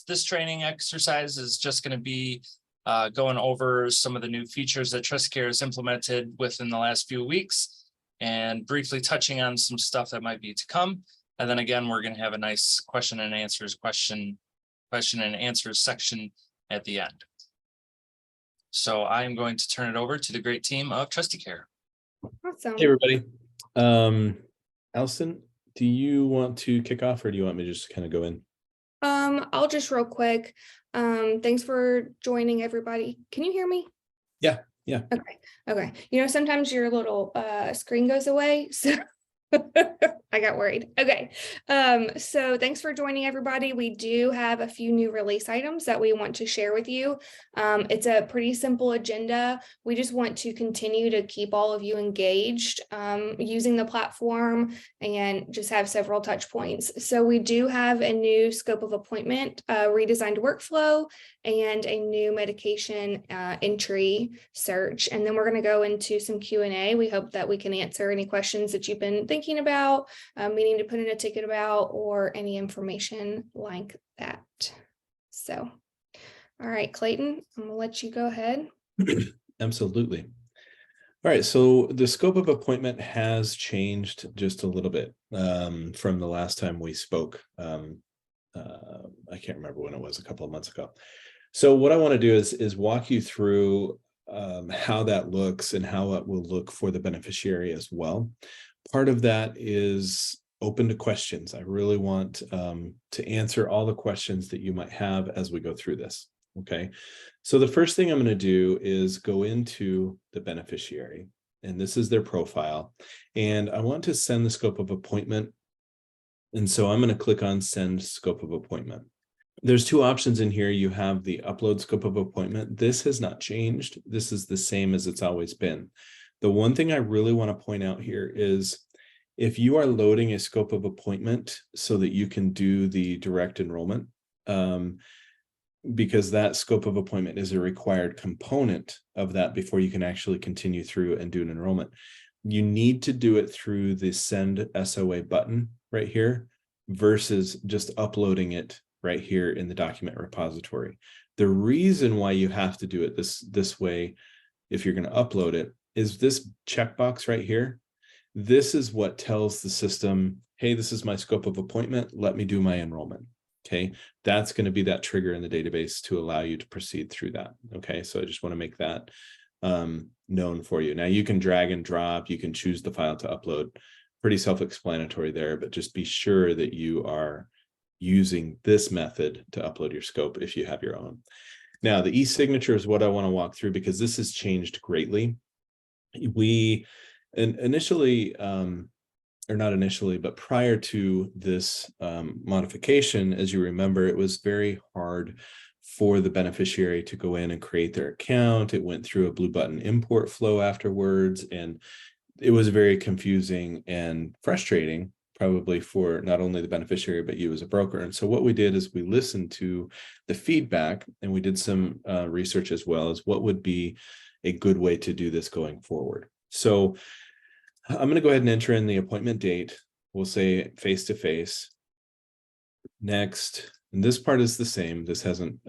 this training exercise is just going to be going over some of the new features that TrustyCare has implemented within the last few weeks and briefly touching on some stuff that might be to come. And then again, we're going to have a nice question and answer section at the end. So I'm going to turn it over to the great team of TrustyCare. Awesome. Hey, everybody. Alison, do you want to kick off or do you want me to just kind of go in? I'll just real quick. Thanks for joining, everybody. Can you hear me? Yeah. Okay. You know, sometimes your little screen goes away, so I got worried. Okay. So thanks for joining, everybody. We do have a few new release items that we want to share with you. It's a pretty simple agenda. We just want to continue to keep all of you engaged using the platform and just have several touch points. So we do have a new scope of appointment, redesigned workflow, and a new medication entry search. And then we're going to go into some Q&A. We hope that we can answer any questions that you've been thinking about, meaning to put in a ticket about, or any information like that. So, all right, Clayton, I'm going to let you go ahead. Absolutely. All right, so the scope of appointment has changed just a little bit from the last time we spoke. I can't remember when it was, a couple of months ago. So what I want to do is walk you through how that looks and how it will look for the beneficiary as well. Part of that is open to questions. I really want to answer all the questions that you might have as we go through this. Okay, so the first thing I'm going to do is go into the beneficiary, and this is their profile, and I want to send the scope of appointment. And so I'm going to click on send scope of appointment. There's two options in here. You have the upload scope of appointment. This has not changed. This is the same as it's always been. The one thing I really want to point out here is if you are loading a scope of appointment so that you can do the direct enrollment, because that scope of appointment is a required component of that before you can actually continue through and do an enrollment. You need to do it through the send SOA button right here versus just uploading it right here in the document repository. The reason why you have to do it this way, if you're going to upload it, is this checkbox right here. This is what tells the system, hey, this is my scope of appointment. Let me do my enrollment. Okay, that's going to be that trigger in the database to allow you to proceed through that. Okay, so I just want to make that known for you. Now you can drag and drop, you can choose the file to upload. Pretty self-explanatory there, but just be sure that you are using this method to upload your scope if you have your own. Now the e-signature is what I want to walk through because this has changed greatly. We initially, or not initially, but prior to this modification, as you remember, it was very hard for the beneficiary to go in and create their account. It went through a blue button import flow afterwards, and it was very confusing and frustrating, probably for not only the beneficiary, but you as a broker. And so what we did is we listened to the feedback and we did some research as well as what would be a good way to do this going forward. So I'm going to go ahead and enter in the appointment date. We'll say face-to-face. Next, and this part is the same. This hasn't,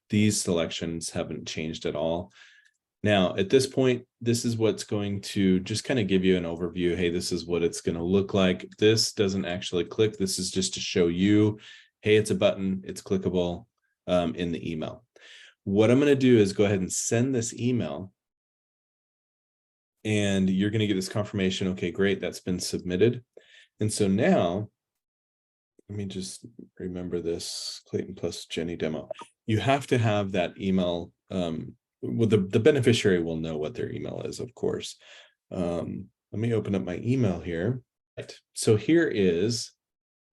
these selections haven't changed at all. Now, at this point, this is what's going to just kind of give you an overview. Hey, this is what it's going to look like. This doesn't actually click. This is just to show you, hey, it's a button. It's clickable in the email. What I'm going to do is go ahead and send this email. And you're going to get this confirmation. Okay, great. That's been submitted. And so now, let me just remember this Clayton plus Jenny demo. You have to have that email. Well, the beneficiary will know what their email is, of course. Let me open up my email here. Right. So here is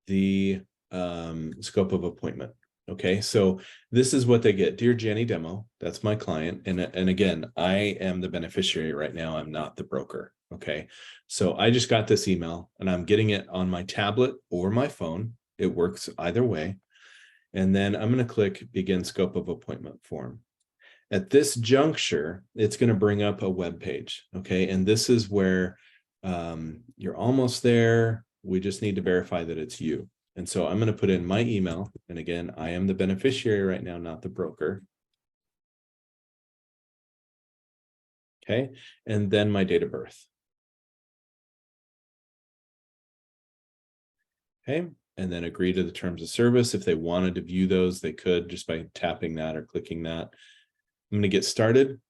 the scope of appointment. Okay, so this is what they get. Dear Jenny demo, that's my client. And again, I am the beneficiary right now. I'm not the broker. Okay, so I just got this email and I'm getting it on my tablet or my phone. It works either way. And then I'm going to click begin scope of appointment form. At this juncture, it's going to bring up a web page. Okay, and this is where you're almost there. We just need to verify that it's you. And so I'm going to put in my email. And again, I am the beneficiary right now, not the broker. Okay. And then my date of birth. Okay. And then agree to the terms of service. If they wanted to view those, they could just by tapping that or clicking that. I'm going to get started.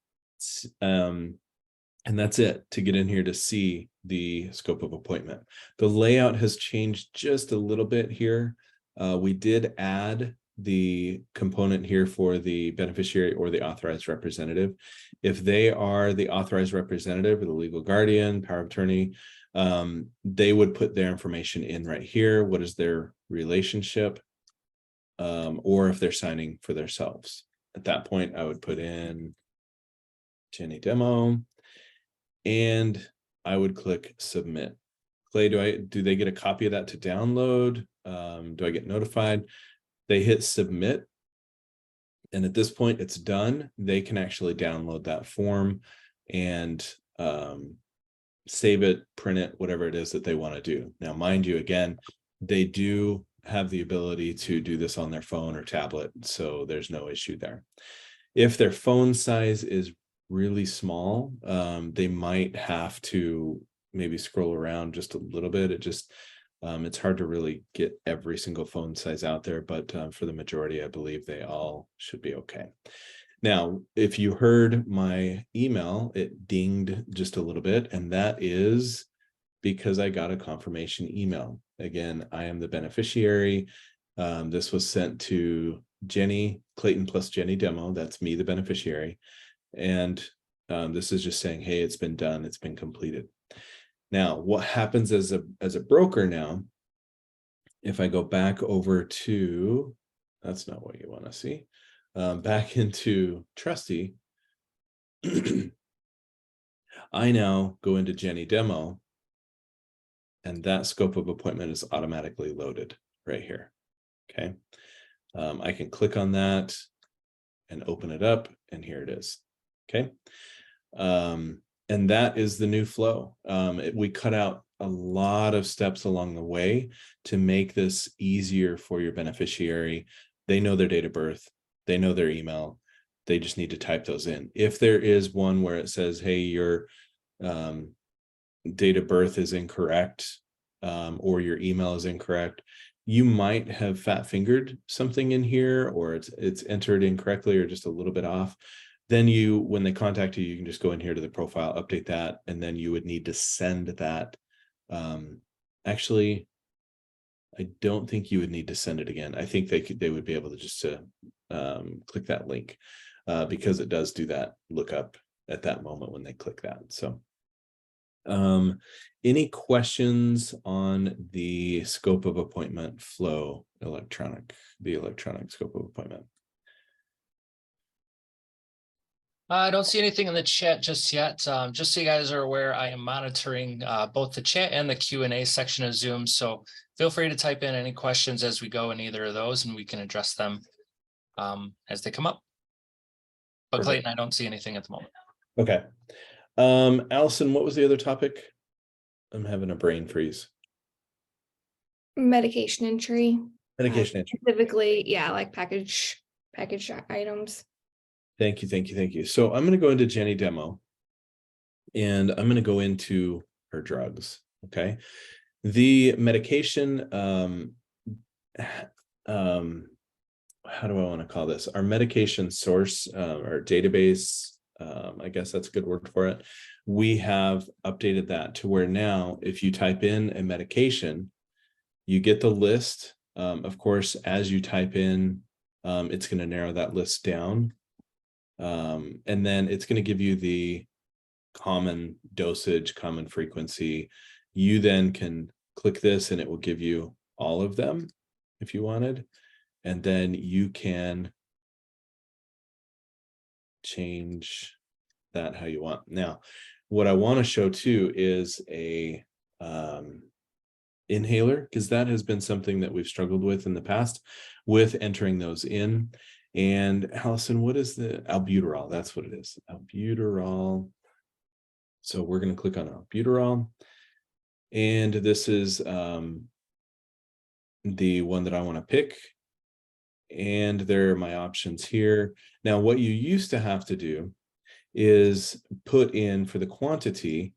And that's it to get in here to see the scope of appointment. The layout has changed just a little bit here. We did add the component here for the beneficiary or the authorized representative. If they are the authorized representative or the legal guardian, power of attorney, they would put their information in right here. What is their relationship? Or if they're signing for themselves. At that point, I would put in Jenny demo. And I would click submit. Clay, do they get a copy of that to download? Do I get notified? They hit submit. And at this point, it's done. They can actually download that form and save it, print it, whatever it is that they want to do. Now, mind you, again, they do have the ability to do this on their phone or tablet, so there's no issue there. If their phone size is really small, they might have to maybe scroll around just a little bit. It's hard to really get every single phone size out there, but for the majority, I believe they all should be okay. Now, if you heard my email, it dinged just a little bit, and that is because I got a confirmation email. Again, I am the beneficiary. This was sent to Jenny, Clayton plus Jenny demo. That's me, the beneficiary. And this is just saying, hey, it's been done, it's been completed. Now, what happens as a broker now, if I go back over to, that's not what you want to see, back into Trusty, I now go into Jenny demo, and that scope of appointment is automatically loaded right here. Okay. I can click on that and open it up, and here it is. Okay. And that is the new flow. We cut out a lot of steps along the way to make this easier for your beneficiary. They know their date of birth, they know their email, they just need to type those in. If there is one where it says, hey, your date of birth is incorrect, or your email is incorrect, you might have fat fingered something in here, or it's entered incorrectly or just a little bit off. Then when they contact you, you can just go in here to the profile, update that, and then you would need to send that. Actually, I don't think you would need to send it again. I think they would be able to just click that link, because it does do that lookup at that moment when they click that. So any questions on the scope of appointment flow, the electronic scope of appointment? I don't see anything in the chat just yet. Just so you guys are aware, I am monitoring both the chat and the Q&A section of Zoom. So feel free to type in any questions as we go in either of those, and we can address them as they come up. But Perfect. Clayton, I don't see anything at the moment. Okay. Allison, what was the other topic? I'm having a brain freeze. Medication entry. Medication entry. Specifically, yeah, like package items. Thank you. So I'm going to go into Jenny demo, and I'm going to go into her drugs. Okay. The medication, how do I want to call this? Our medication source, our database, I guess that's a good word for it. We have updated that to where now, if you type in a medication, you get the list. Of course, as you type in, it's going to narrow that list down. And then it's going to give you the common dosage, common frequency. You then can click this and it will give you all of them if you wanted. And then you can change that how you want. Now, what I want to show too is a inhaler, because that has been something that we've struggled with in the past with entering those in. And Allison, what is the albuterol? That's what it is. Albuterol. So we're going to click on albuterol. And this is the one that I want to pick. And there are my options here. Now, what you used to have to do is put in for the quantity,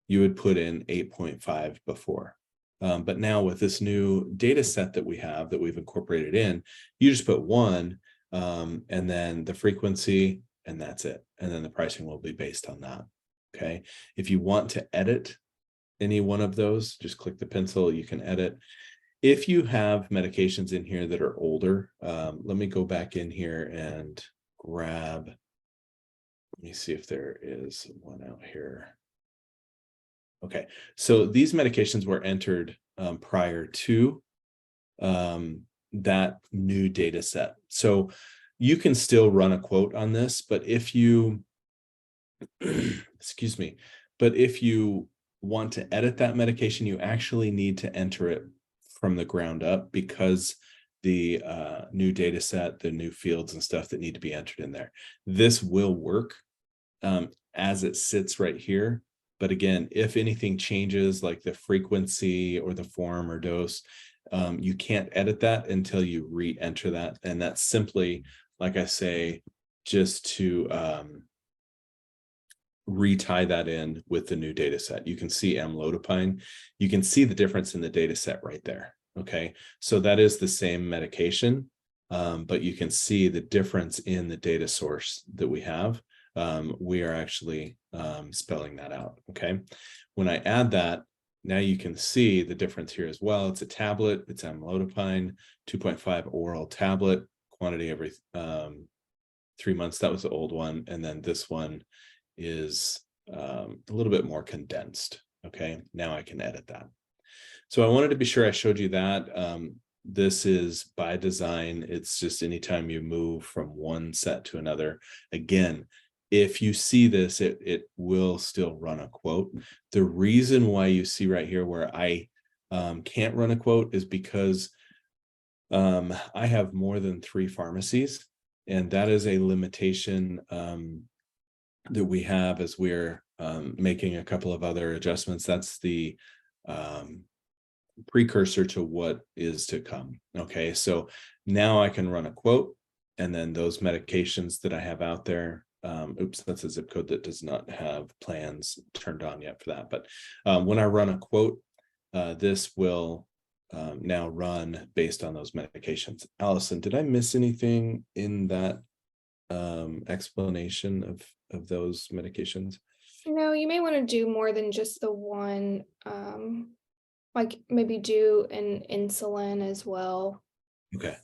you would put in 8.5 before. But now with this new data set that we have that we've incorporated in, you just put 1 and then the frequency, and that's it. And then the pricing will be based on that. Okay. If you want to edit any one of those, just click the pencil, you can edit. If you have medications in here that are older, let me go back in here and grab, let me see if there is one out here. Okay, so these medications were entered prior to that new data set. So you can still run a quote on this, but if you, excuse me, but if you want to edit that medication, you actually need to enter it from the ground up, because the new data set, the new fields and stuff that need to be entered in there. This will work as it sits right here. But again, if anything changes, like the frequency or the form or dose, you can't edit that until you re-enter that. And that's simply, like I say, just to retie that in with the new data set. You can see amlodipine. You can see the difference in the data set right there. Okay, so that is the same medication, but you can see the difference in the data source that we have. We are actually spelling that out. Okay, when I add that, now you can see the difference here as well. It's a tablet, it's amlodipine, 2.5 oral tablet, quantity every 3 months. That was the old one. And then this one is a little bit more condensed. Okay, now I can edit that. So I wanted to be sure I showed you that. This is by design. It's just anytime you move from one set to another. Again, if you see this, it will still run a quote. The reason why you see right here where I can't run a quote is because I have more than 3 pharmacies, and that is a limitation that we have as we're making a couple of other adjustments. That's the precursor to what is to come. Okay, so now I can run a quote, and then those medications that I have out there, oops, that's a zip code that does not have plans turned on yet for that. But when I run a quote, this will now run based on those medications. Allison, did I miss anything in that explanation of those medications? No, you may want to do more than just the one, like maybe do an insulin as well. Okay,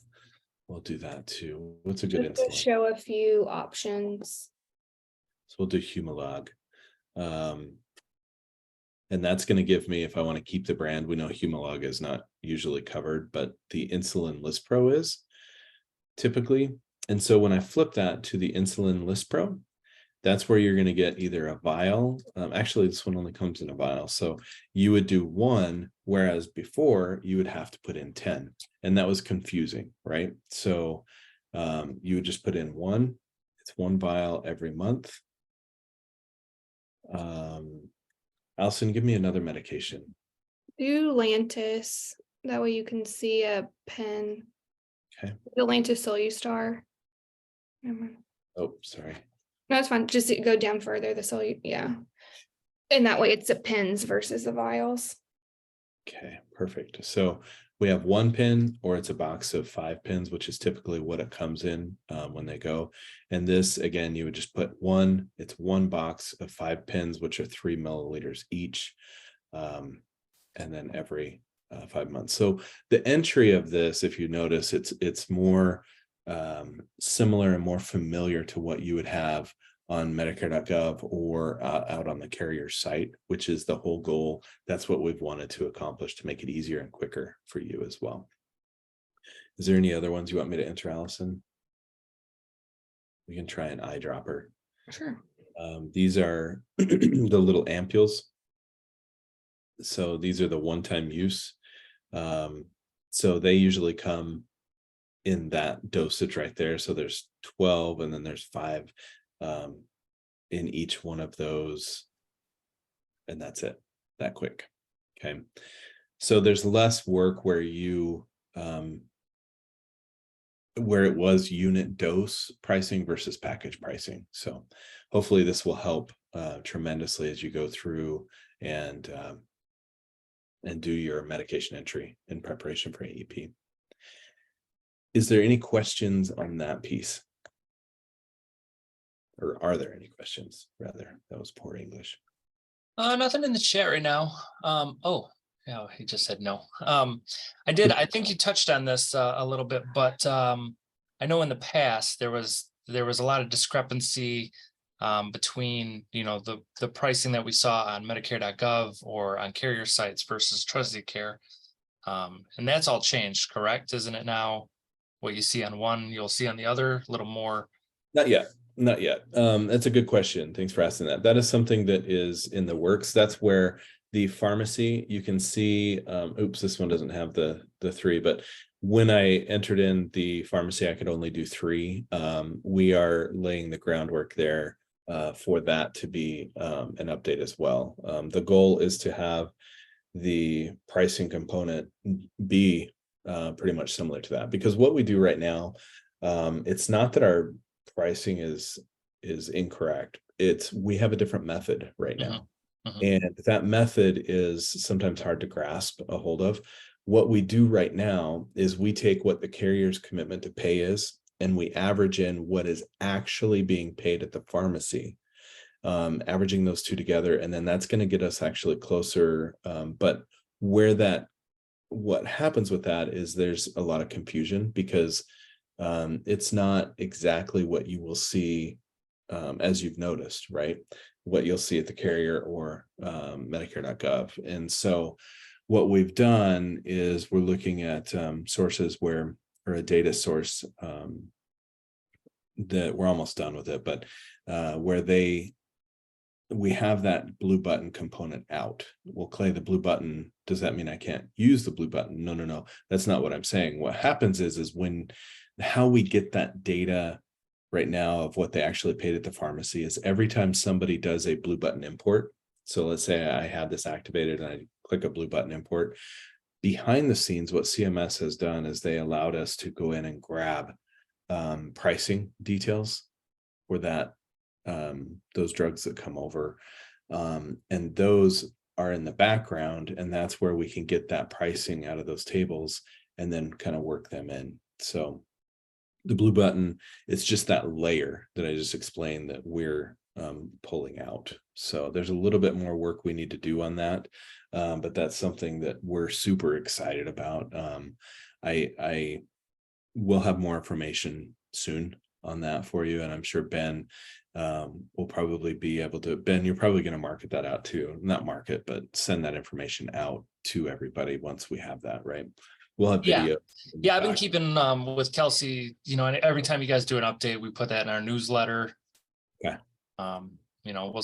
we'll do that too. What's a good Just to insulin? show a few options. So we'll do Humalog. And that's going to give me, if I want to keep the brand, we know Humalog is not usually covered, but the insulin Lispro is typically. And so when I flip that to the insulin Lispro, that's where you're going to get either a vial. Actually, this one only comes in a vial. So you would do 1, whereas before you would have to put in 10. And that was confusing, right? So you would just put in 1. It's 1 vial every month. Allison, give me another medication. Do Lantus. That way you can see a pen. Okay. The Lantus Solustar. Never mind. Oh, sorry. No, it's fine. Just go down further. Yeah. And that way it's the pens versus the vials. Okay, perfect. So we have 1 pin, or it's a box of 5 pins, which is typically what it comes in when they go. And this, again, you would just put 1. It's 1 box of 5 pins, which are 3 milliliters each, and then every 5 months. So the entry of this, if you notice, it's more similar and more familiar to what you would have on Medicare.gov or out on the carrier site, which is the whole goal. That's what we've wanted to accomplish to make it easier and quicker for you as well. Is there any other ones you want me to enter, Allison? We can try an eyedropper. Sure. These are the little ampules. So these are the one-time use. So they usually come in that dosage right there. So there's 12 and then there's 5 in each one of those. And that's it, that quick. Okay. So there's less work where you where it was unit dose pricing versus package pricing. So hopefully this will help tremendously as you go through and do your medication entry in preparation for AEP. Is there any questions on that piece? Or are there any questions? Rather, that was poor English. Nothing in the chat right now. Oh, yeah, he just said no. I think you touched on this a little bit, but I know in the past there was a lot of discrepancy between, you know, the pricing that we saw on Medicare.gov or on carrier sites versus TrustyCare. And that's all changed, correct? Isn't it now what you see on one, you'll see on the other, a little more? Not yet. Not yet. That's a good question. Thanks for asking that. That is something that is in the works. That's where the pharmacy, you can see, oops, this one doesn't have the 3, but when I entered in the pharmacy, I could only do 3. We are laying the groundwork there for that to be an update as well. The goal is to have the pricing component be pretty much similar to that, because what we do right now, it's not that our pricing is incorrect. It's we have a different method right now. And that method is sometimes hard to grasp a hold of. What we do right now is we take what the carrier's commitment to pay is, and we average in what is actually being paid at the pharmacy, averaging those two together. And then that's going to get us actually closer. But what happens with that is there's a lot of confusion, because it's not exactly what you will see as you've noticed, right? What you'll see at the carrier or Medicare.gov. And so what we've done is we're looking at sources or a data source that we're almost done with it, but where we have that blue button component out. Well, Clay, the blue button, does that mean I can't use the blue button? No. That's not what I'm saying. What happens is how we get that data right now of what they actually paid at the pharmacy is every time somebody does a blue button import. So let's say I have this activated and I click a blue button import. Behind the scenes, what CMS has done is they allowed us to go in and grab pricing details for those drugs that come over. And those are in the background, and that's where we can get that pricing out of those tables and then kind of work them in. So the blue button, it's just that layer that I just explained that we're pulling out. So there's a little bit more work we need to do on that. But that's something that we're super excited about. I will have more information soon on that for you. And I'm sure Ben will probably be able to, Ben, you're probably going to market that out too. Not market, but send that information out to everybody once we have that, right? We'll have video. Yeah, I've been keeping with Kelsey, you know, and every time you guys do an update, we put that in our newsletter. Okay. You know,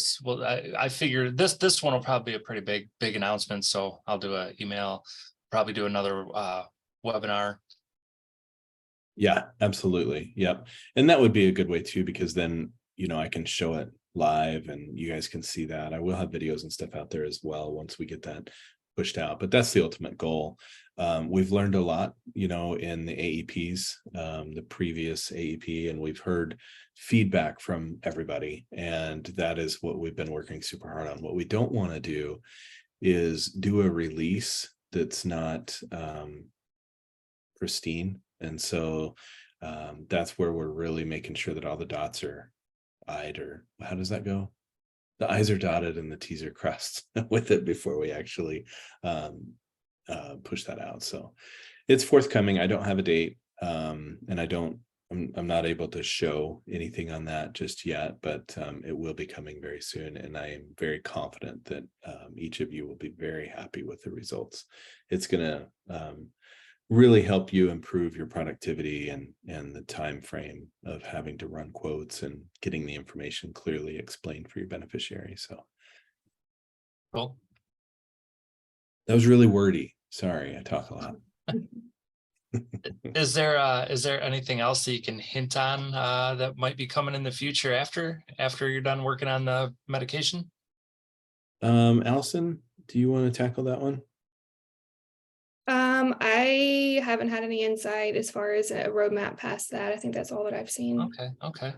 I figure this one will probably be a pretty big announcement. So I'll do an email, probably do another webinar. Yeah, absolutely. Yep. And that would be a good way too, because then, you know, I can show it live and you guys can see that. I will have videos and stuff out there as well once we get that pushed out, but that's the ultimate goal. We've learned a lot, you know, in the AEPs, the previous AEP, and we've heard feedback from everybody. And that is what we've been working super hard on. What we don't want to do is do a release that's not pristine. And so that's where we're really making sure that all the dots are I'd, or how does that go? The I's are dotted and the T's are crossed with it before we actually push that out. So it's forthcoming. I don't have a date, and I'm not able to show anything on that just yet, but it will be coming very soon. And I am very confident that each of you will be very happy with the results. It's going to really help you improve your productivity and the time frame of having to run quotes and getting the information clearly explained for your beneficiary. So Cool. That was really wordy. Sorry, I talk a lot. Is there anything else that you can hint on that might be coming in the future after you're done working on the medication? Alison, do you want to tackle that one? I haven't had any insight as far as a roadmap past that. I think that's all that I've seen. Okay.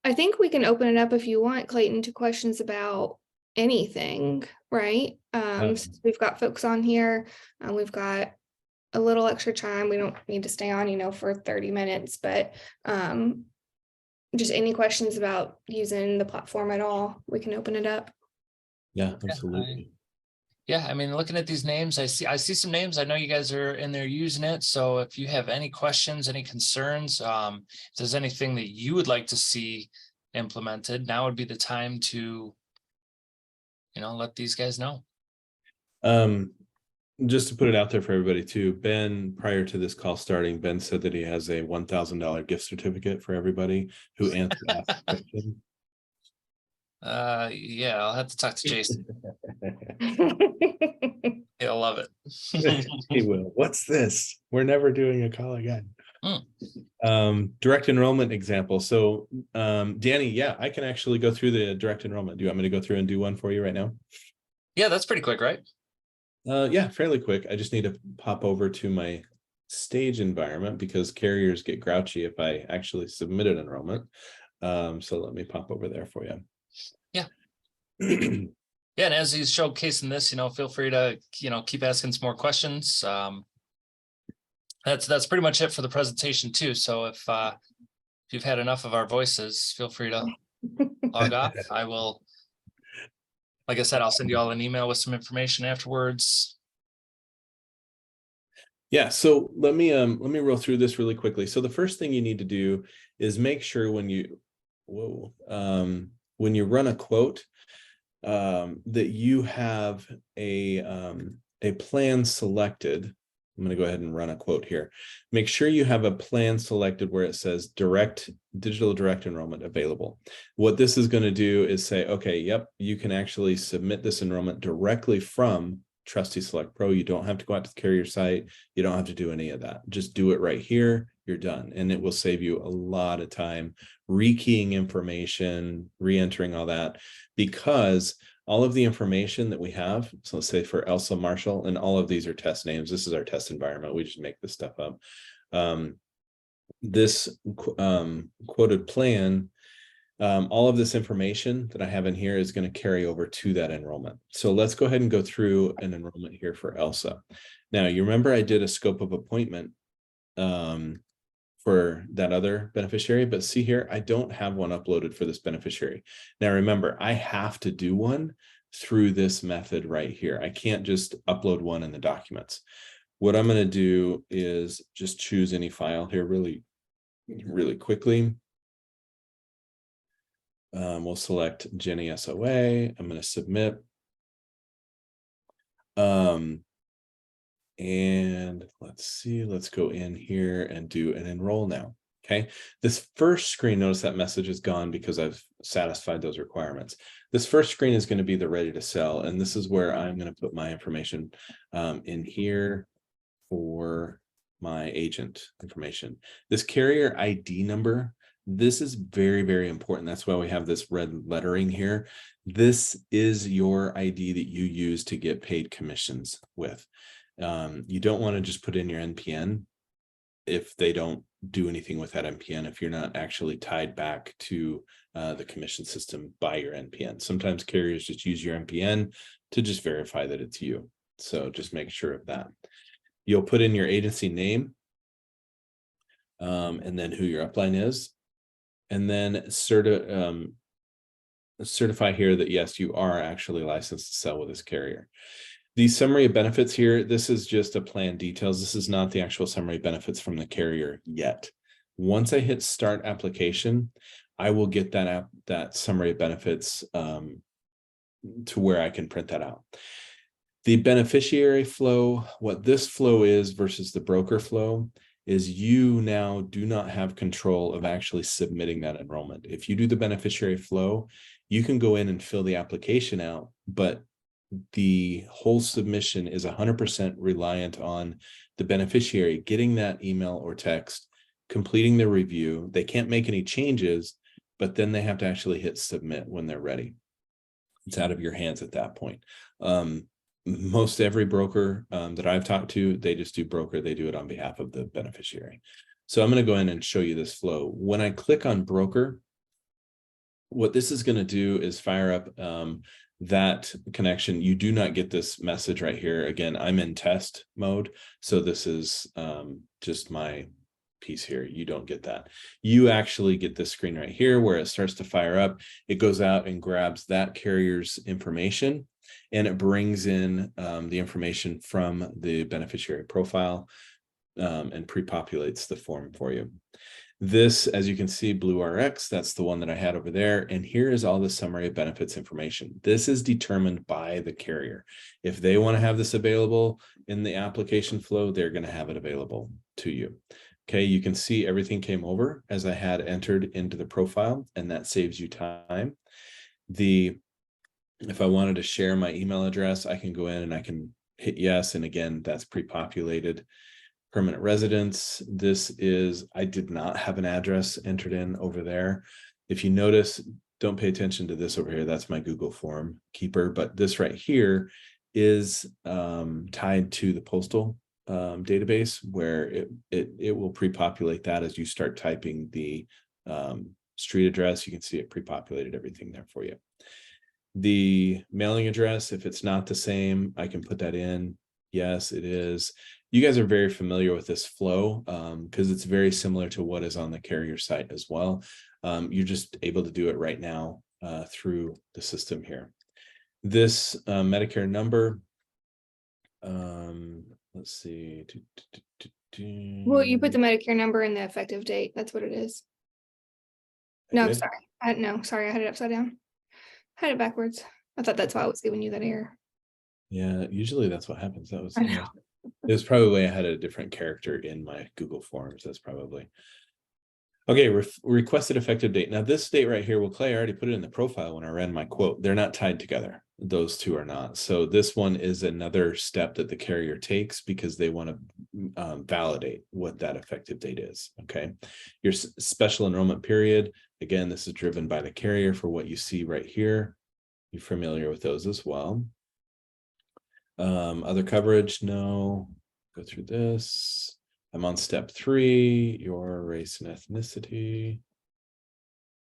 I think we can open it up if you want, Clayton, to questions about anything, right? Since we've got folks on here, we've got a little extra time. We don't need to stay on, for 30 minutes, but just any questions about using the platform at all, we can open it up. Yeah, absolutely. Yeah, I mean, looking at these names, I see some names. I know you guys are in there using it. So if you have any questions, any concerns, if there's anything that you would like to see implemented, now would be the time to, let these guys know. Just to put it out there for everybody too, Ben, prior to this call starting, Ben said that he has a $1,000 gift certificate for everybody who answered that question. Yeah, I'll have to talk to Jason. He'll love it. He will. What's this? We're never doing a call again. Mm. Direct enrollment example. So Danny, yeah, I can actually go through the direct enrollment. Do you want me to go through and do one for you right now? Yeah, that's pretty quick, right? Yeah, fairly quick. I just need to pop over to my stage environment because carriers get grouchy if I actually submit an enrollment. So let me pop over there for you. Yeah. Yeah, and as he's showcasing this, feel free to, keep asking some more questions. That's pretty much it for the presentation too. So if you've had enough of our voices, feel free to log off. I will, like I said, I'll send you all an email with some information afterwards. Yeah, so let me roll through this really quickly. So the first thing you need to do is make sure when you run a quote, that you have a plan selected. I'm going to go ahead and run a quote here. Make sure you have a plan selected where it says digital direct enrollment available. What this is going to do is say, okay, yep, you can actually submit this enrollment directly from Trusty Select Pro. You don't have to go out to the carrier site. You don't have to do any of that. Just do it right here. You're done. And it will save you a lot of time rekeying information, re-entering all that, because all of the information that we have, so let's say for Elsa Marshall, and all of these are test names. This is our test environment. We just make this stuff up. This quoted plan, all of this information that I have in here is going to carry over to that enrollment. So let's go ahead and go through an enrollment here for Elsa. Now, you remember I did a scope of appointment for that other beneficiary, but see here, I don't have one uploaded for this beneficiary. Now, remember, I have to do one through this method right here. I can't just upload one in the documents. What I'm going to do is just choose any file here really quickly. We'll select Jenny SOA. I'm going to submit. And let's see, let's go in here and do an enroll now. Okay, this first screen, notice that message is gone because I've satisfied those requirements. This first screen is going to be the ready to sell. And this is where I'm going to put my information in here for my agent information. This carrier ID number, this is very, very important. That's why we have this red lettering here. This is your ID that you use to get paid commissions with. You don't want to just put in your NPN if they don't do anything with that NPN, if you're not actually tied back to the commission system by your NPN. Sometimes carriers just use your NPN to just verify that it's you. So just make sure of that. You'll put in your agency name and then who your upline is, and then certify here that yes, you are actually licensed to sell with this carrier. The summary of benefits here, this is just a plan details. This is not the actual summary benefits from the carrier yet. Once I hit start application, I will get that summary of benefits to where I can print that out. The beneficiary flow, what this flow is versus the broker flow, is you now do not have control of actually submitting that enrollment. If you do the beneficiary flow, you can go in and fill the application out, but the whole submission is 100% reliant on the beneficiary getting that email or text, completing the review. They can't make any changes, but then they have to actually hit submit when they're ready. It's out of your hands at that point. most every broker that I've talked to, they just do broker, they do it on behalf of the beneficiary. So I'm going to go in and show you this flow. When I click on broker, what this is going to do is fire up that connection. You do not get this message right here. Again, I'm in test mode. So this is just my piece here. You don't get that. You actually get this screen right here where it starts to fire up. It goes out and grabs that carrier's information, and it brings in the information from the beneficiary profile and pre-populates the form for you. This, as you can see, Blue RX, that's the one that I had over there. And here is all the summary of benefits information. This is determined by the carrier. If they want to have this available in the application flow, they're going to have it available to you. Okay, you can see everything came over as I had entered into the profile, and that saves you time. If I wanted to share my email address, I can go in and I can hit yes. And again, that's pre-populated. Permanent residence. This is, I did not have an address entered in over there. If you notice, don't pay attention to this over here. That's my Google form keeper. But this right here is tied to the postal database, where it will pre-populate that as you start typing the street address. You can see it pre-populated everything there for you. The mailing address, if it's not the same, I can put that in. Yes, it is. You guys are very familiar with this flow because it's very similar to what is on the carrier site as well. You're just able to do it right now through the system here. This Medicare number, let's see. Well, you put the Medicare number and the effective date. That's what it is. No, sorry. No, sorry. I had it upside down. I had it backwards. I thought that's why I was giving you that error. Yeah, usually that's what happens. That was, it was probably, I had a different character in my Google Forms. That's probably. Okay, requested effective date. Now this date right here, well, Clay, I already put it in the profile when I ran my quote. They're not tied together. Those two are not. So this one is another step that the carrier takes because they want to validate what that effective date is. Okay, your special enrollment period. Again, this is driven by the carrier for what you see right here. You're familiar with those as well. Other coverage, no. Go through this. I'm on step 3, your race and ethnicity.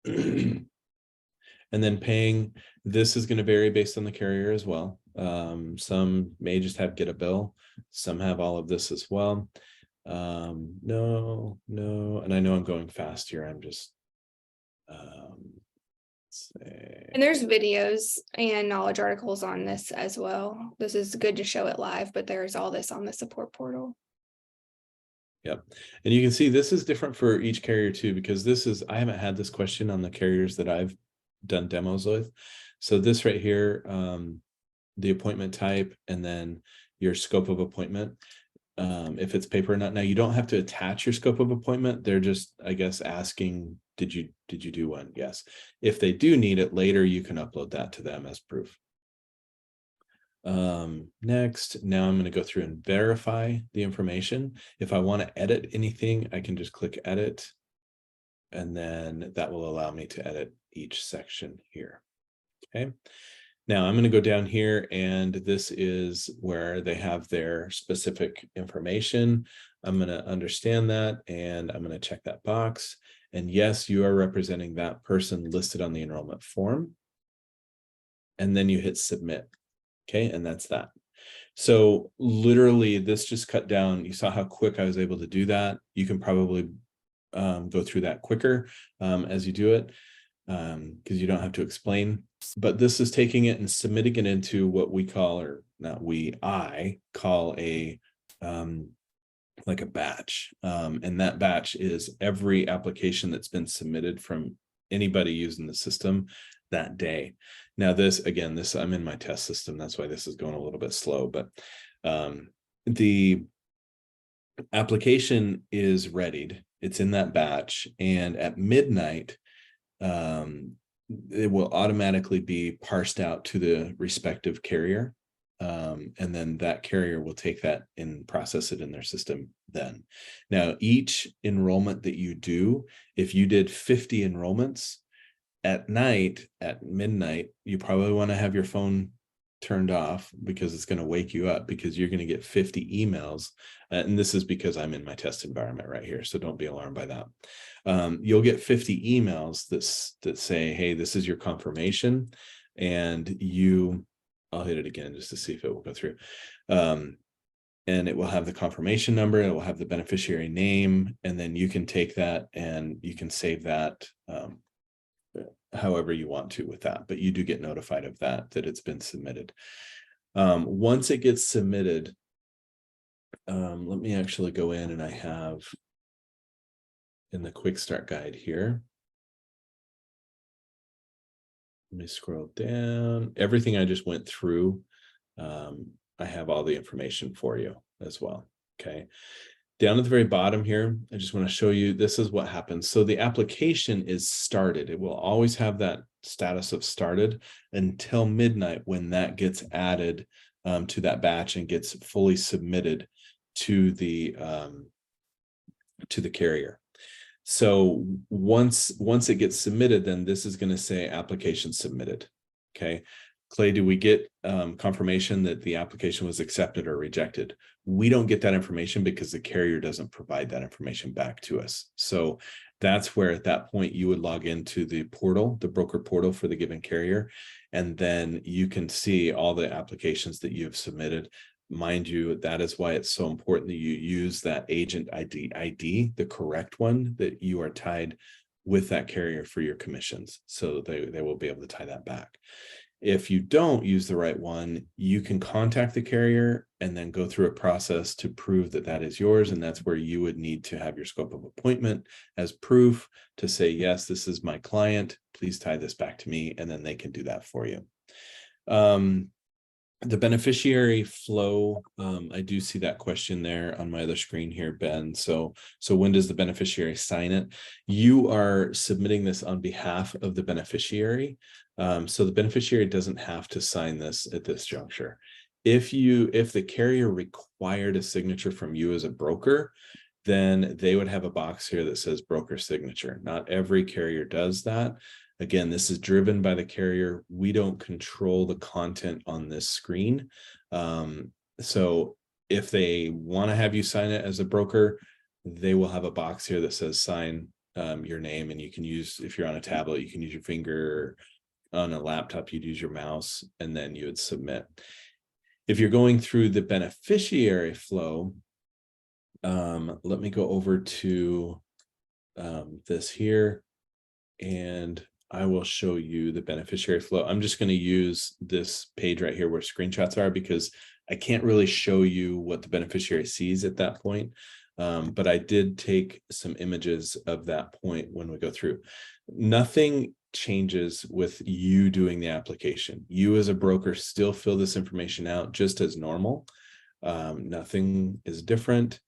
And then paying, this is going to vary based on the carrier as well. Some may just have get a bill. Some have all of this as well. No. And I know I'm going fast here. I'm just, and there's videos and knowledge articles on this as well. This is good to show it live, but there's all this on the support portal. Yep. And you can see this is different for each carrier too, because this is, I haven't had this question on the carriers that I've done demos with. So this right here, the appointment type, and then your scope of appointment. If it's paper or not. Now you don't have to attach your scope of appointment. They're just, I guess, asking, did you do one? Yes. If they do need it later, you can upload that to them as proof. Next, now I'm going to go through and verify the information. If I want to edit anything, I can just click edit, and then that will allow me to edit each section here. Okay. Now I'm going to go down here, and this is where they have their specific information. I'm going to understand that, and I'm going to check that box. And yes, you are representing that person listed on the enrollment form. And then you hit submit. Okay, and that's that. So literally this just cut down. You saw how quick I was able to do that. You can probably go through that quicker as you do it because you don't have to explain. But this is taking it and submitting it into what we call, or not we, I call a like a batch. And that batch is every application that's been submitted from anybody using the system that day. Now this, again, this, I'm in my test system. That's why this is going a little bit slow, but the application is readied. It's in that batch. And at midnight, it will automatically be parsed out to the respective carrier. And then that carrier will take that and process it in their system then. Now, each enrollment that you do, if you did 50 enrollments at night, at midnight, you probably want to have your phone turned off because it's going to wake you up, because you're going to get 50 emails. And this is because I'm in my test environment right here, so don't be alarmed by that. You'll get 50 emails that say, hey, this is your confirmation. And I'll hit it again just to see if it will go through. And it will have the confirmation number, it will have the beneficiary name, and then you can take that and you can save that however you want to with that, but you do get notified of that it's been submitted. Once it gets submitted, let me actually go in, and I have in the quick start guide here. Let me scroll down. Everything I just went through, I have all the information for you as well. Okay. Down at the very bottom here, I just want to show you, this is what happens. So the application is started. It will always have that status of started until midnight, when that gets added to that batch and gets fully submitted to the carrier. So once it gets submitted, then this is going to say application submitted. Okay. Clay, do we get confirmation that the application was accepted or rejected? We don't get that information because the carrier doesn't provide that information back to us. So that's where at that point you would log into the portal, the broker portal for the given carrier, and then you can see all the applications that you have submitted. Mind you, that is why it's so important that you use that agent ID, the correct one, that you are tied with that carrier for your commissions. So they will be able to tie that back. If you don't use the right one, you can contact the carrier and then go through a process to prove that that is yours. And that's where you would need to have your scope of appointment as proof to say, yes, this is my client. Please tie this back to me. And then they can do that for you. The beneficiary flow, I do see that question there on my other screen here, Ben. So when does the beneficiary sign it? You are submitting this on behalf of the beneficiary. So the beneficiary doesn't have to sign this at this juncture. If the carrier required a signature from you as a broker, then they would have a box here that says broker signature. Not every carrier does that. Again, this is driven by the carrier. We don't control the content on this screen. So if they want to have you sign it as a broker, they will have a box here that says sign your name, and you can use, if you're on a tablet, you can use your finger. On a laptop, you'd use your mouse, and then you would submit. If you're going through the beneficiary flow, let me go over to this here, and I will show you the beneficiary flow. I'm just going to use this page right here where screenshots are, because I can't really show you what the beneficiary sees at that point. But I did take some images of that point when we go through. Nothing changes with you doing the application. You as a broker still fill this information out just as normal. Nothing is different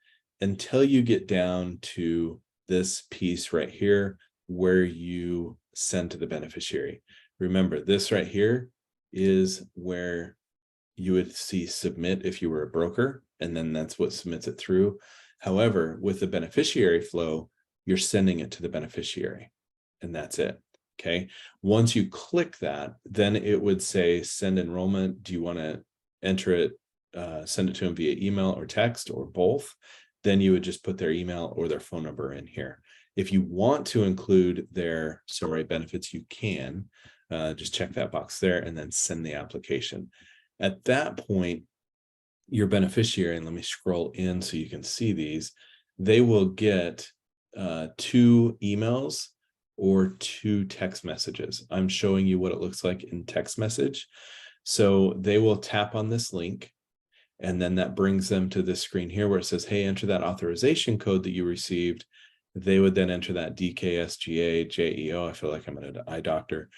until you get down to this piece right here where you send to the beneficiary. Remember, this right here is where you would see submit if you were a broker, and then that's what submits it through. However, with the beneficiary flow, you're sending it to the beneficiary, and that's it. Okay. Once you click that, then it would say send enrollment. Do you want to enter it, send it to them via email or text or both? Then you would just put their email or their phone number in here. If you want to include their Sorry benefits, you can just check that box there and then send the application. At that point, your beneficiary, and let me scroll in so you can see these, they will get 2 emails or 2 text messages. I'm showing you what it looks like in text message. So they will tap on this link, and then that brings them to this screen here where it says, hey, enter that authorization code that you received. They would then enter that DKSGA JEO. I feel like I'm an eye doctor.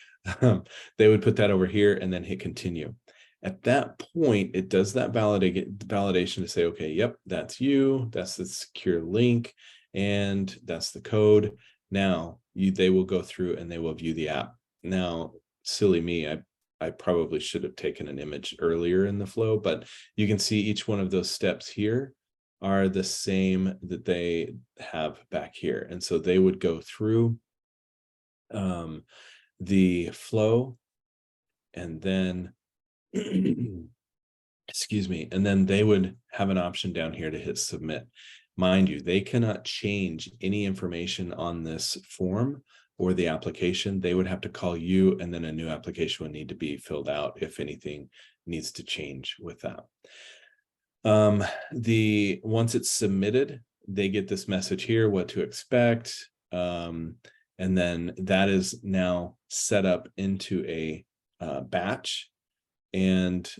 They would put that over here and then hit continue. At that point, it does that validation to say, okay, yep, that's you. That's the secure link, and that's the code. Now they will go through and they will view the app. Now, silly me, I probably should have taken an image earlier in the flow, but you can see each one of those steps here are the same that they have back here. And so they would go through the flow, and then excuse me, and then they would have an option down here to hit submit. Mind you, they cannot change any information on this form or the application. They would have to call you, and then a new application would need to be filled out if anything needs to change with that. Once it's submitted, they get this message here, what to expect. And then that is now set up into a batch, and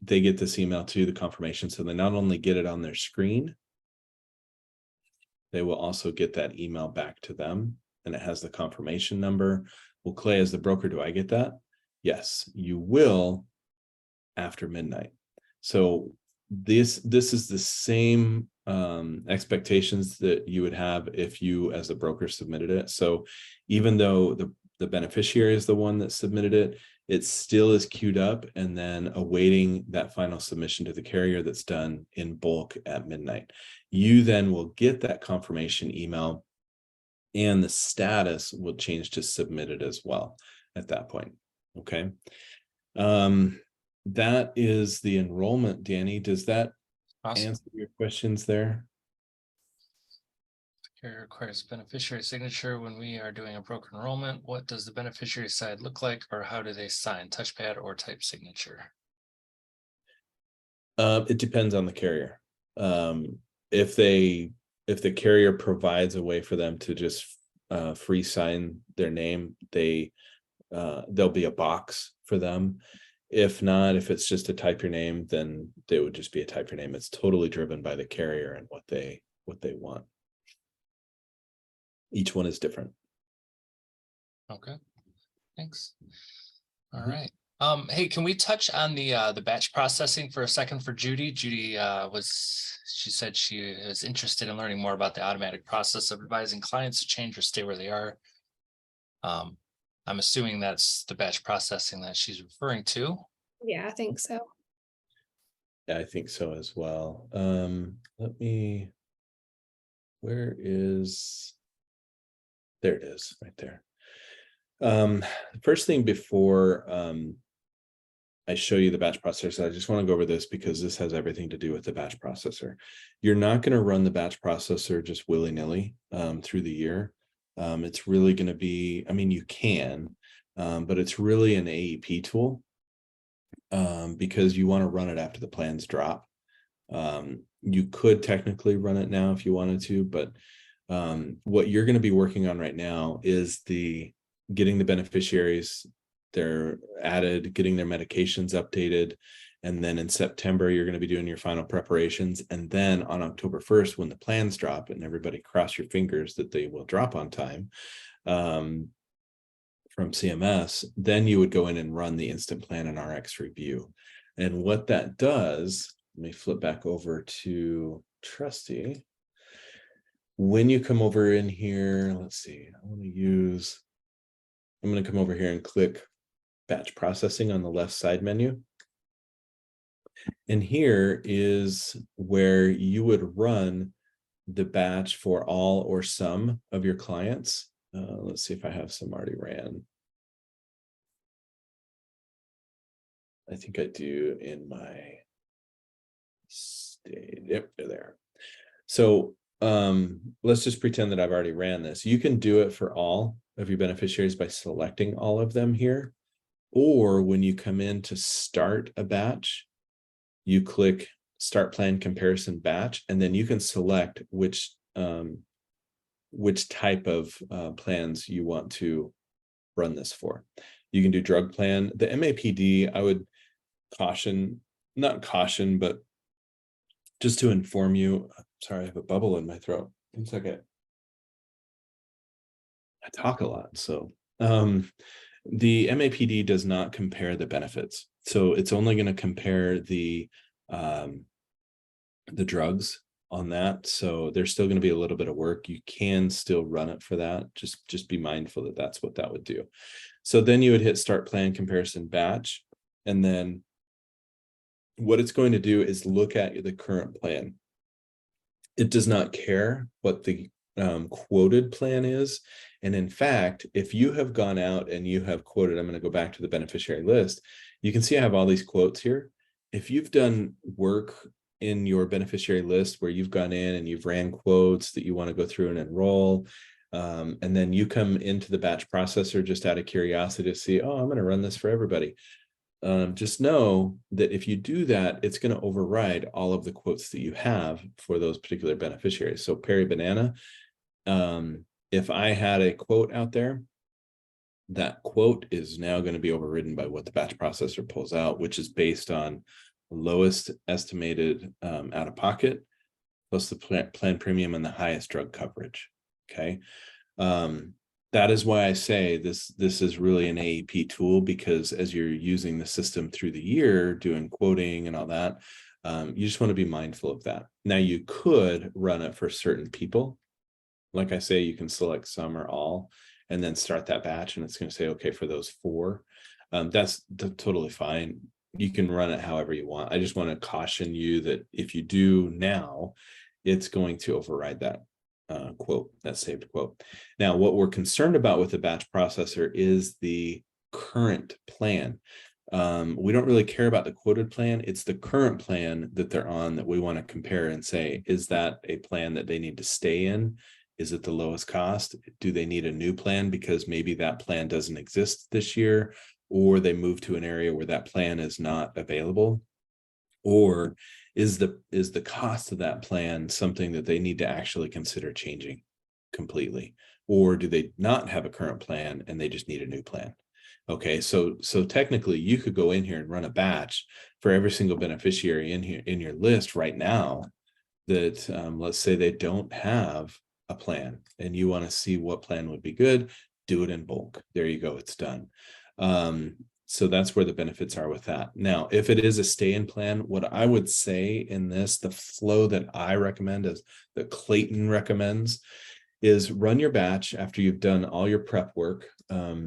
they get this email too, the confirmation. So they not only get it on their screen, they will also get that email back to them, and it has the confirmation number. Well, Clay, as the broker, do I get that? Yes, you will after midnight. So this is the same expectations that you would have if you as the broker submitted it. So even though the beneficiary is the one that submitted it, it still is queued up and then awaiting that final submission to the carrier that's done in bulk at midnight. You then will get that confirmation email, and the status will change to submitted as well at that point. Okay. That is the enrollment. Danny, does that answer your questions there? Carrier requires beneficiary signature when we are doing a broker enrollment. What does the beneficiary side look like, or how do they sign? Touchpad or type signature? It depends on the carrier. If the carrier provides a way for them to just free sign their name, there'll be a box for them. If not, if it's just to type your name, then they would just be a type your name. It's totally driven by the carrier and what they want. Each one is different. Okay, thanks. All right. Hey, can we touch on the batch processing for a second for Judy? Judy she said she is interested in learning more about the automatic process of advising clients to change or stay where they are. I'm assuming that's the batch processing that she's referring to. Yeah, I think so. Yeah, I think so as well. There it is right there. First thing before I show you the batch processor, I just want to go over this because this has everything to do with the batch processor. You're not going to run the batch processor just willy-nilly through the year. It's really going to be, I mean, you can, but it's really an AEP tool because you want to run it after the plans drop. You could technically run it now if you wanted to, but what you're going to be working on right now is getting the beneficiaries, they're added, getting their medications updated. And then in September, you're going to be doing your final preparations. And then on October 1st, when the plans drop, and everybody cross your fingers that they will drop on time from CMS, then you would go in and run the instant plan and RX review. And what that does, let me flip back over to Trusty. When you come over in here, let's see, I'm going to come over here and click batch processing on the left side menu. And here is where you would run the batch for all or some of your clients. Let's see if I have some already ran. I think I do in my state. Yep, they're there. So let's just pretend that I've already ran this. You can do it for all of your beneficiaries by selecting all of them here. Or when you come in to start a batch, you click Start Plan Comparison Batch, and then you can select which type of plans you want to run this for. You can do drug plan. The MAPD, I would not caution, but just to inform you, sorry, I have a bubble in my throat. 1 second. I talk a lot, so the MAPD does not compare the benefits. So it's only going to compare the drugs on that. So there's still going to be a little bit of work. You can still run it for that. Just be mindful that that's what that would do. So then you would hit Start Plan Comparison Batch. And then what it's going to do is look at the current plan. It does not care what the quoted plan is. And in fact, if you have gone out and you have quoted, I'm going to go back to the beneficiary list. You can see I have all these quotes here. If you've done work in your beneficiary list where you've gone in and you've ran quotes that you want to go through and enroll, and then you come into the batch processor just out of curiosity to see, oh, I'm going to run this for everybody. Just know that if you do that, it's going to override all of the quotes that you have for those particular beneficiaries. So Perry Banana, if I had a quote out there, that quote is now going to be overridden by what the batch processor pulls out, which is based on lowest estimated out of pocket plus the plan premium and the highest drug coverage. Okay. That is why I say this is really an AEP tool, because as you're using the system through the year, doing quoting and all that, you just want to be mindful of that. Now, you could run it for certain people. Like I say, you can select some or all, and then start that batch, and it's going to say, okay, for those 4, that's totally fine. You can run it however you want. I just want to caution you that if you do now, it's going to override that quote, that saved quote. Now, what we're concerned about with the batch processor is the current plan. We don't really care about the quoted plan. It's the current plan that they're on that we want to compare and say, is that a plan that they need to stay in? Is it the lowest cost? Do they need a new plan because maybe that plan doesn't exist this year, or they move to an area where that plan is not available? Or is the cost of that plan something that they need to actually consider changing completely? Or do they not have a current plan and they just need a new plan? Okay, so technically you could go in here and run a batch for every single beneficiary in here in your list right now that let's say they don't have a plan and you want to see what plan would be good, do it in bulk. There you go, it's done. So that's where the benefits are with that. Now, if it is a stay-in plan, what I would say in this, the flow that I recommend, is that Clayton recommends, is run your batch after you've done all your prep work. Let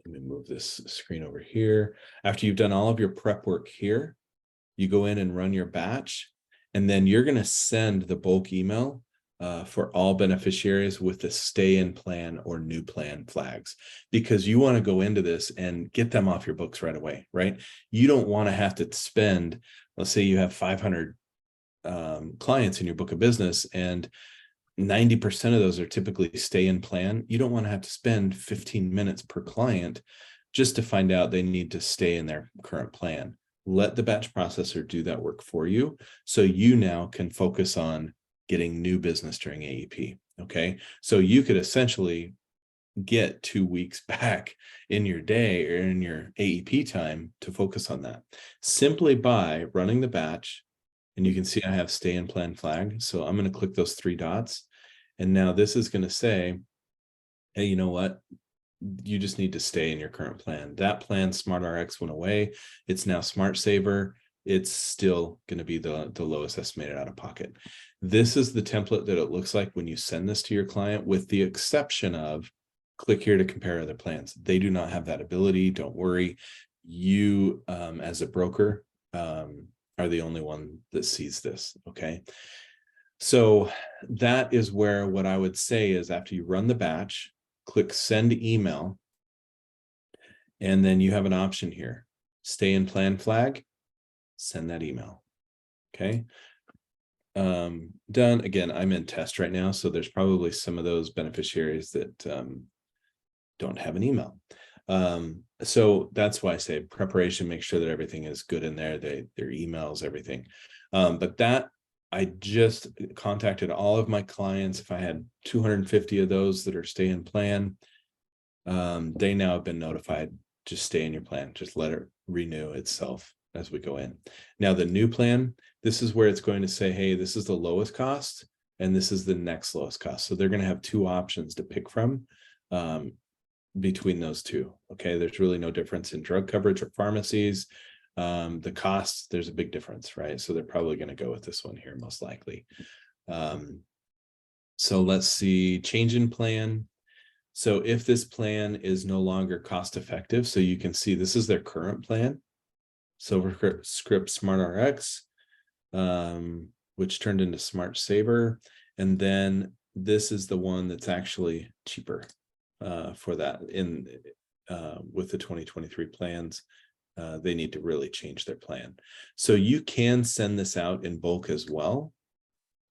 me move this screen over here. After you've done all of your prep work here, you go in and run your batch, and then you're going to send the bulk email for all beneficiaries with the stay-in plan or new plan flags, because you want to go into this and get them off your books right away, right? You don't want to have to spend, let's say you have 500 clients in your book of business and 90% of those are typically stay-in plan. You don't want to have to spend 15 minutes per client just to find out they need to stay in their current plan. Let the batch processor do that work for you, so you now can focus on getting new business during AEP. Okay, so you could essentially get 2 weeks back in your day or in your AEP time to focus on that simply by running the batch. And you can see I have stay in plan flag. So I'm going to click those 3 dots. And now this is going to say, hey, you know what? You just need to stay in your current plan. That plan, SmartRx, went away. It's now Smart Saver. It's still going to be the lowest estimated out of pocket. This is the template that it looks like when you send this to your client, with the exception of click here to compare other plans. They do not have that ability. Don't worry. You, as a broker, are the only one that sees this. Okay. So that is where what I would say is, after you run the batch, click send email, and then you have an option here, stay in plan flag, send that email. Okay. Done. Again, I'm in test right now, so there's probably some of those beneficiaries that don't have an email. So that's why I say preparation, make sure that everything is good in there, their emails, everything. But that, I just contacted all of my clients. If I had 250 of those that are stay in plan, they now have been notified, just stay in your plan, just let it renew itself as we go in. Now, the new plan, this is where it's going to say, hey, this is the lowest cost and this is the next lowest cost. So they're going to have 2 options to pick from between those 2. Okay, there's really no difference in drug coverage or pharmacies. The costs, there's a big difference, right? So they're probably going to go with this one here, most likely. So let's see, change in plan. So if this plan is no longer cost effective, so you can see this is their current plan, SilverScript SmartRx, which turned into Smart Saver. And then this is the one that's actually cheaper for that. with the 2023 plans, they need to really change their plan. So you can send this out in bulk as well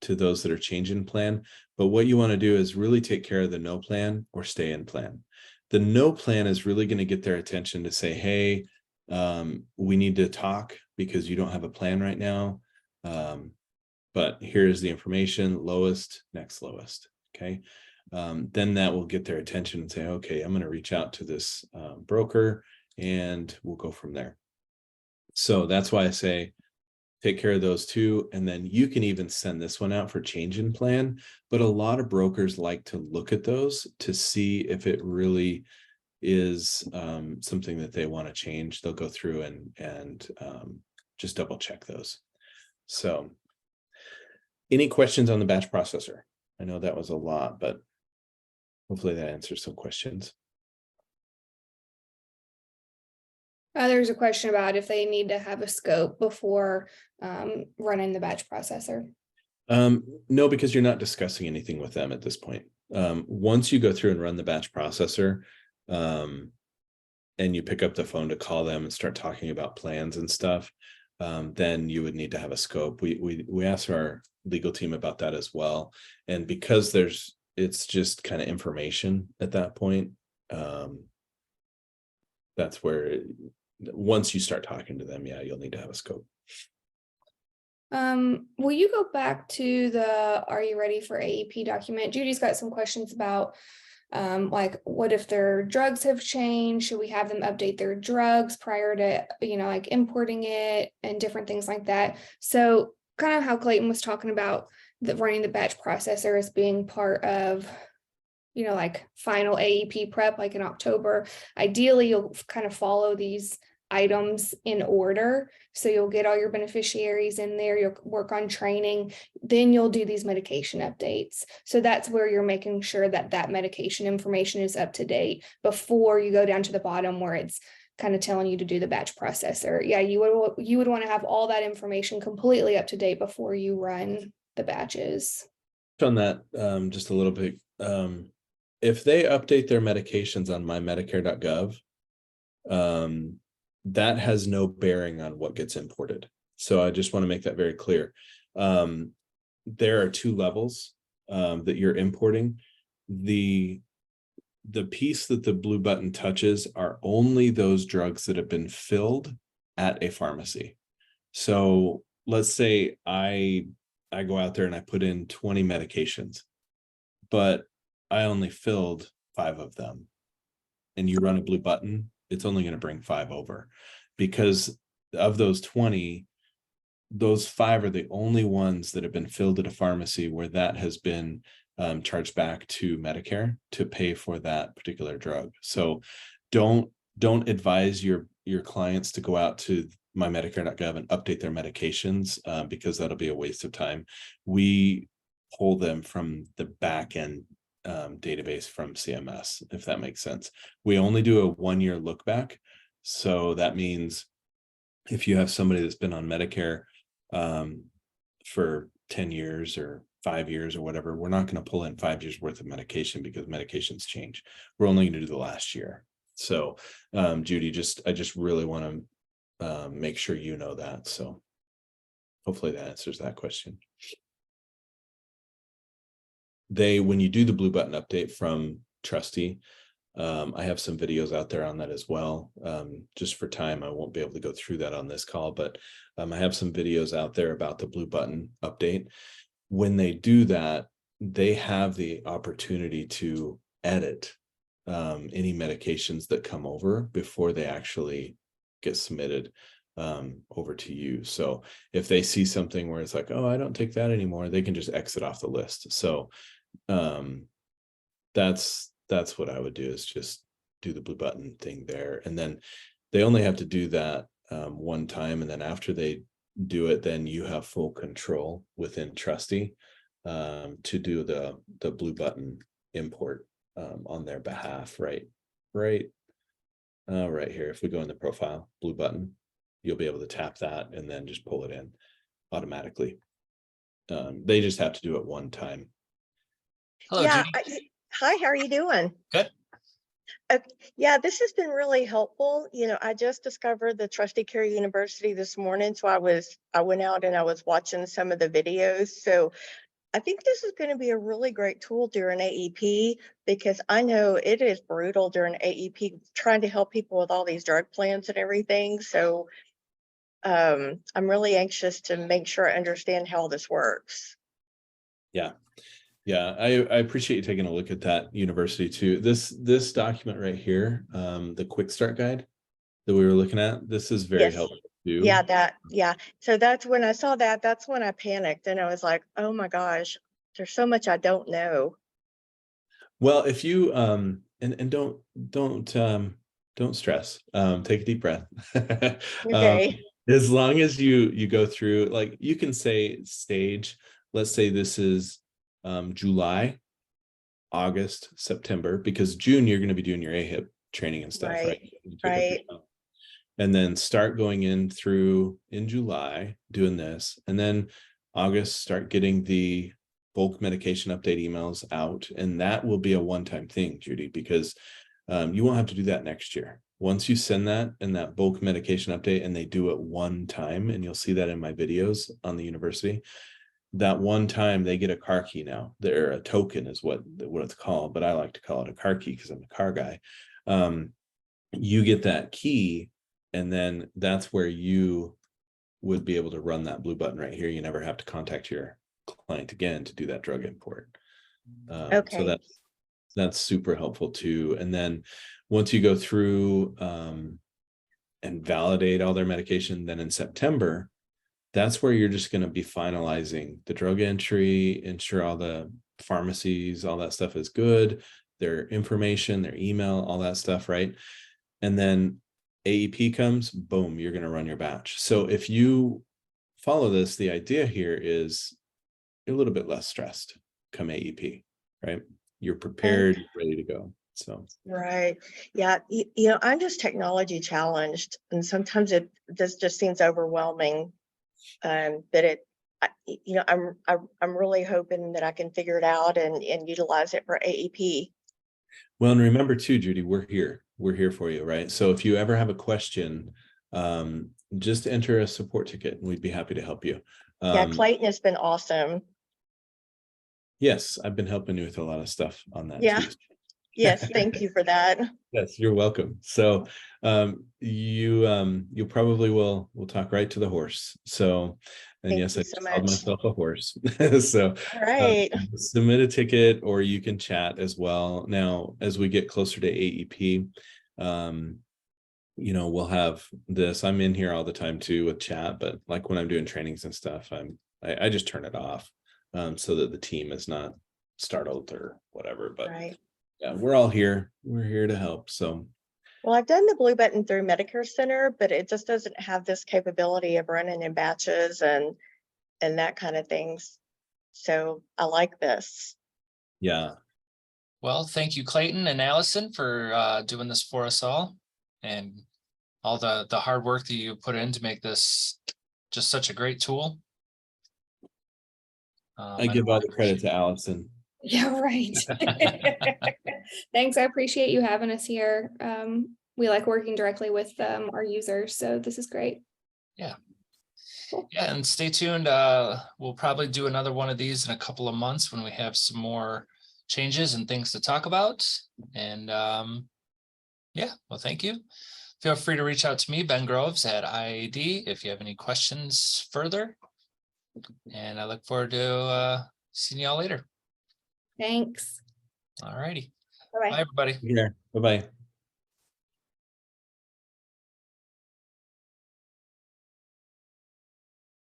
to those that are changing plan. But what you want to do is really take care of the no plan or stay in plan. The no plan is really going to get their attention to say, hey, we need to talk because you don't have a plan right now. But here's the information, lowest, next lowest. Okay. Then that will get their attention and say, okay, I'm going to reach out to this broker and we'll go from there. So that's why I say, take care of those two. And then you can even send this one out for change in plan. But a lot of brokers like to look at those to see if it really is something that they want to change. They'll go through and just double check those. So any questions on the batch processor? I know that was a lot, but hopefully that answers some questions. There's a question about if they need to have a scope before running the batch processor. No, because you're not discussing anything with them at this point. Once you go through and run the batch processor, and you pick up the phone to call them and start talking about plans and stuff, then you would need to have a scope. We asked our legal team about that as well. And because it's just kind of information at that point, that's where once you start talking to them, yeah, you'll need to have a scope. Will you go back to the Are You Ready for AEP document? Judy's got some questions about like, what if their drugs have changed? Should we have them update their drugs prior to, like importing it and different things like that? So kind of how Clayton was talking about running the batch processor as being part of, like final AEP prep, like in October. Ideally, you'll kind of follow these items in order. So you'll get all your beneficiaries in there, you'll work on training, then you'll do these medication updates. So that's where you're making sure that that medication information is up to date before you go down to the bottom where it's kind of telling you to do the batch processor. Yeah, you would want to have all that information completely up to date before you run the batches. On that, just a little bit, if they update their medications on mymedicare.gov, that has no bearing on what gets imported. So I just want to make that very clear. There are two levels that you're importing. The piece that the blue button touches are only those drugs that have been filled at a pharmacy. So let's say I go out there and I put in 20 medications, but I only filled 5 of them, and you run a blue button, it's only going to bring 5 over, because of those 20, those 5 are the only ones that have been filled at a pharmacy where that has been charged back to Medicare to pay for that particular drug. So don't advise your clients to go out to mymedicare.gov and update their medications, because that'll be a waste of time. We pull them from the back end database from CMS, if that makes sense. We only do a 1-year look back. So that means if you have somebody that's been on Medicare for 10 years or 5 years or whatever, we're not going to pull in 5 years worth of medication because medications change. We're only going to do the last year. So Judy, I just really want to make sure you know that. So hopefully that answers that question. When you do the blue button update from Trusty, I have some videos out there on that as well. Just for time, I won't be able to go through that on this call, but I have some videos out there about the blue button update. When they do that, they have the opportunity to edit any medications that come over before they actually get submitted over to you. So if they see something where it's like, oh, I don't take that anymore, they can just exit off the list. So that's what I would do, is just do the blue button thing there. And then they only have to do that one time. And then after they do it, then you have full control within Trusty to do the blue button import on their behalf. Right here. If we go in the profile, blue button, you'll be able to tap that and then just pull it in automatically. They just have to do it one time. Hello, Yeah. Judy. Hi, how are you doing? Good. Yeah, this has been really helpful. You know, I just discovered the TrustyCare University this morning, so I went out and I was watching some of the videos. So I think this is going to be a really great tool during AEP, because I know it is brutal during AEP trying to help people with all these drug plans and everything. So I'm really anxious to make sure I understand how this works. Yeah. Yeah, I appreciate you taking a look at that university too. This document right here, the quick start guide that we were looking at, this is very Yes. helpful too. Yeah. So that's when I saw that, that's when I panicked and I was like, oh my gosh, there's so much I don't know. Well, if you and don't stress. Take a deep breath. Okay. As long as you go through, like, you can say stage, let's say this is July, August, September, because June you're going to be doing your AHIP training and stuff, right? You pick up your Right. stuff. And then start going in through in July doing this, and then August start getting the bulk medication update emails out, and that will be a one-time thing, Judy, because you won't have to do that next year. Once you send that and that bulk medication update, and they do it one time, and you'll see that in my videos on the university, that one time they get a car key now. They're a token is what it's called, but I like to call it a car key because I'm a car guy. You get that key, and then that's where you would be able to run that blue button right here. You never have to contact your client again to do that drug import. Okay. So that's super helpful too. And then once you go through and validate all their medication, then in September, that's where you're just going to be finalizing the drug entry, ensure all the pharmacies, all that stuff is good, their information, their email, all that stuff, right? And then AEP comes, boom, you're going to run your batch. So if you follow this, the idea here is you're a little bit less stressed come AEP, right? You're prepared, you're ready to go. So Right. Yeah. You know, I'm just technology challenged, and sometimes this just seems overwhelming. You know, I'm really hoping that I can figure it out and utilize it for AEP. well, and remember too, Judy, we're here for you, right? So if you ever have a question, just enter a support ticket and we'd be happy to help you. Yeah, Clayton has been awesome. Yes, I've been helping you with a lot of stuff on that Yeah. too. Yes, thank you for that. Yes, you're welcome. So you probably will talk right to the horse. So, and Thank yes, you I so just called much. myself a horse. So All right. submit a ticket, or you can chat as well. Now, as we get closer to AEP, you know, we'll have this. I'm in here all the time too with chat, but like when I'm doing trainings and stuff, I just turn it off so that the team is not startled or whatever. But Right. yeah, we're all here. We're here to help. So, Well, I've done the blue button through Medicare Center, but it just doesn't have this capability of running in batches and that kind of things. So I like this. yeah. Well, thank you, Clayton and Allison, for doing this for us all, and all the hard work that you put in to make this just such a great tool. I give all the credit to Allison. Yeah, right. Thanks. I appreciate you having us here. We like working directly with our users, so this is great. Yeah. Cool. Yeah, and stay tuned. We'll probably do another one of these in a couple of months when we have some more changes and things to talk about. And yeah, well, thank you. Feel free to reach out to me, Ben Groves at IAD, if you have any questions further. And I look forward to seeing y'all later. Thanks. All righty. Bye-bye. Bye, everybody. Yeah. Bye-bye.